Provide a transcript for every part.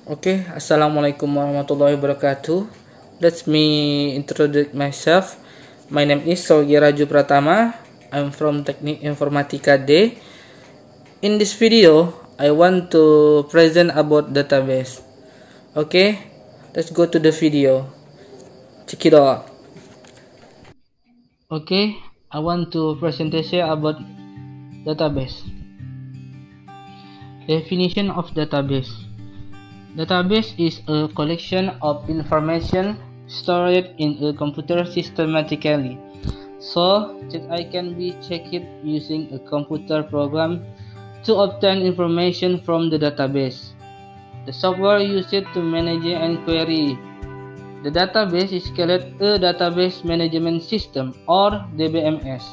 Okay, Assalamualaikum warahmatullahi wabarakatuh. Let me introduce myself. My name is Sogi Raju Pratama. I'm from Teknik Informatika D. In this video, I want to present about database. Okay, let's go to the video. Check it out. Okay, I want to presentation about database. Definition of database. Database is a collection of information stored in a computer systematically, so that I can be checked using a computer program to obtain information from the database. The software used to manage and query the database is called a database management system or DBMS.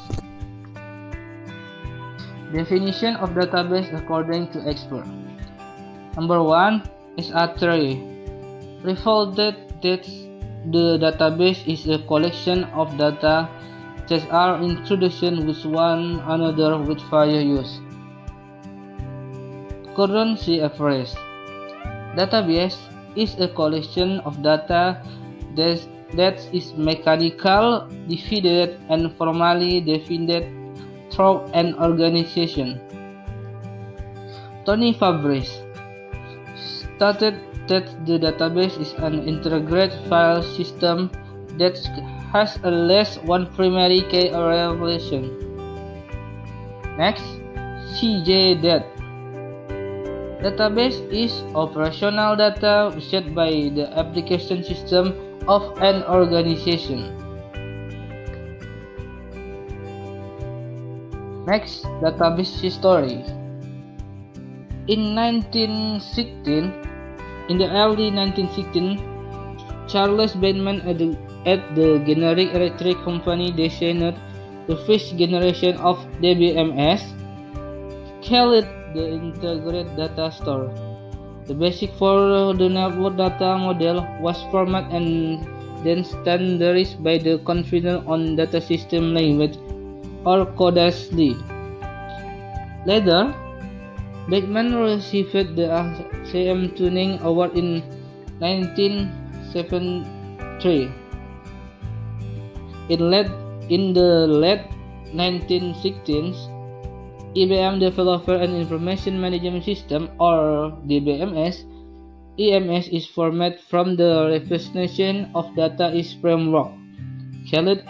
Definition of database according to expert. Number 1 is a tree. Refers that the database is a collection of data that are introduced with one another with various use. Currency average. Database is a collection of data that is mechanically divided and formally defined through an organization. Tony Fabris stated that the database is an integrated file system that has at least one primary key relation. Next, C.J. Dead. Database is operational data set by the application system of an organization. Next, database history. In the early 1916, Charles Bateman at the General Electric Company designed the first generation of DBMS, called the Integrated Data Store. The basic for the network data model was formatted and then standardized by the Convention on Data System Language or CODASD. Later, Bateman received the ACM Turing Award in 1973. In the late 1960s, IBM Developer and Information Management System or DBMS, EMS is formed from the representation of data is framework called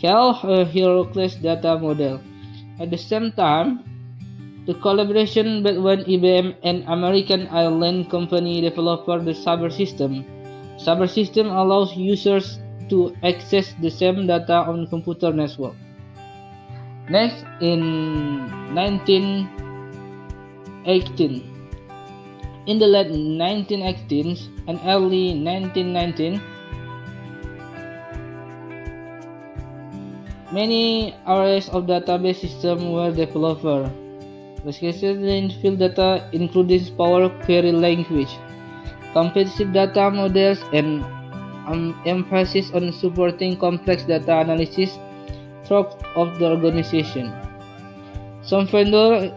hierarchical data model. At the same time, the collaboration between IBM and American Airlines Company developed the Sabre system. Sabre system allows users to access the same data on computer network. Next, in 1918, in the late 1918s and early 1919, many areas of database system were developed. Specialized in field data including Power Query language, competitive data models, and emphasis on supporting complex data analysis throughout of the organization. Some vendors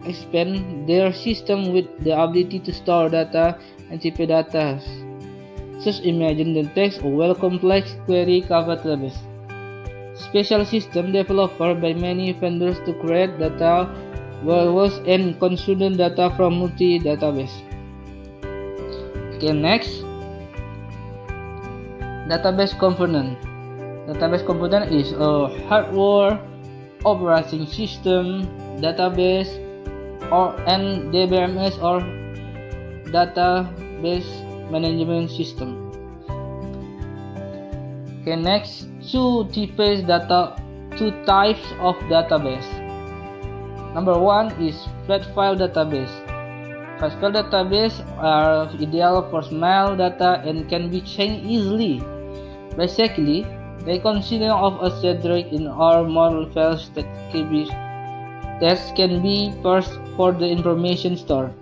expand their system with the ability to store data and type data. Just imagine the text or well complex query database. Special system developed by many vendors to create data warehouse and consume data from multi-database. Okay, next, database component. Database component is a hardware, operating system, database, and DBMS or database management system. Okay, next, two types of database. Number 1 is flat file database. Flat file database are ideal for small data and can be changed easily. Basically, they consist of a cedric in or more files that can be parsed for the information store.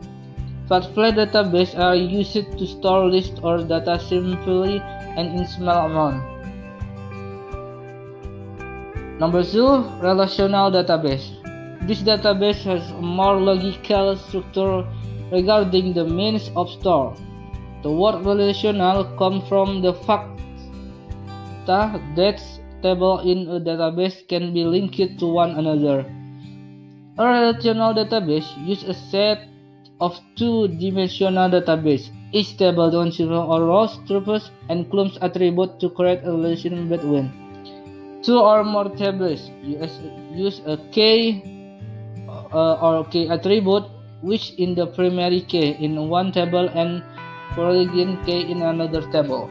Flat file databases are used to store lists or data simply and in small amount. Number 2, relational database. This database has a more logical structure regarding the means of store. The word relational comes from the fact that tables in a database can be linked to one another. A relational database uses a set of two-dimensional database. Each table consists of rows, tuples, and clumps attributes to create a relation between two or more tables. Use a key or key attribute, which in the primary key in one table and foreign key in another table.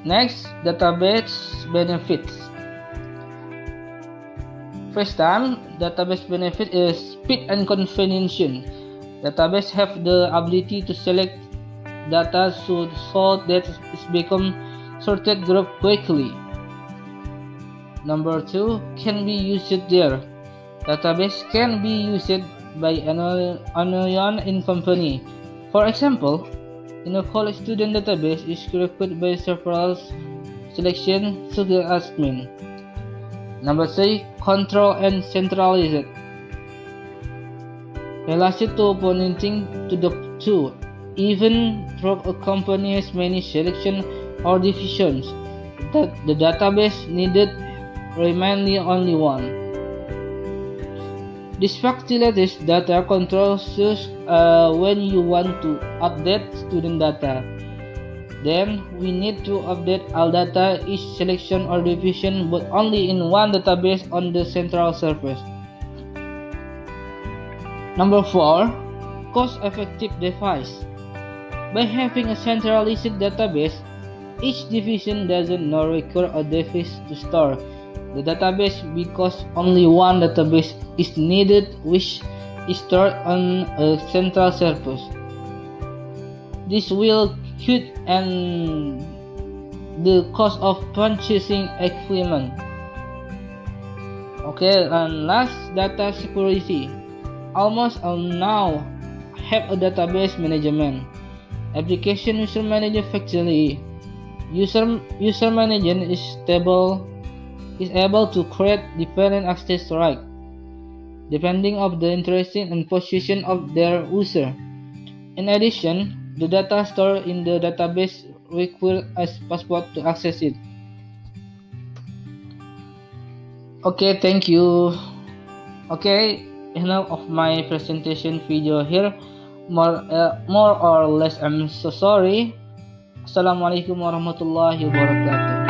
Next, database benefits. First time, database benefit is speed and convenience. Database have the ability to select data so that it become sorted group quickly. Number 2, can be used there. Database can be used by anyone in company. For example, in a college student database is created by several selection such as admin. Number 3, control and centralized. Related to pointing to the two, even though a company has many selections or divisions, that the database needed remain only one. This facilitates data control when you want to update student data. Then we need to update all data, each selection or division, but only in one database on the central service. Number 4, cost-effective device. By having a centralized database, each division doesn't require a device to store the database because only one database is needed, which is stored on a central service. This will cut and the cost of purchasing equipment. Okay, and last, data security. Almost all now have a database management application. User manager facility. User manager is able to create different access rights depending on the interest and position of their user. In addition, the data stored in the database requires a password to access it. Okay, thank you. Okay, enough of my presentation video here. More or less, I'm so sorry. Assalamualaikum warahmatullahi wabarakatuh.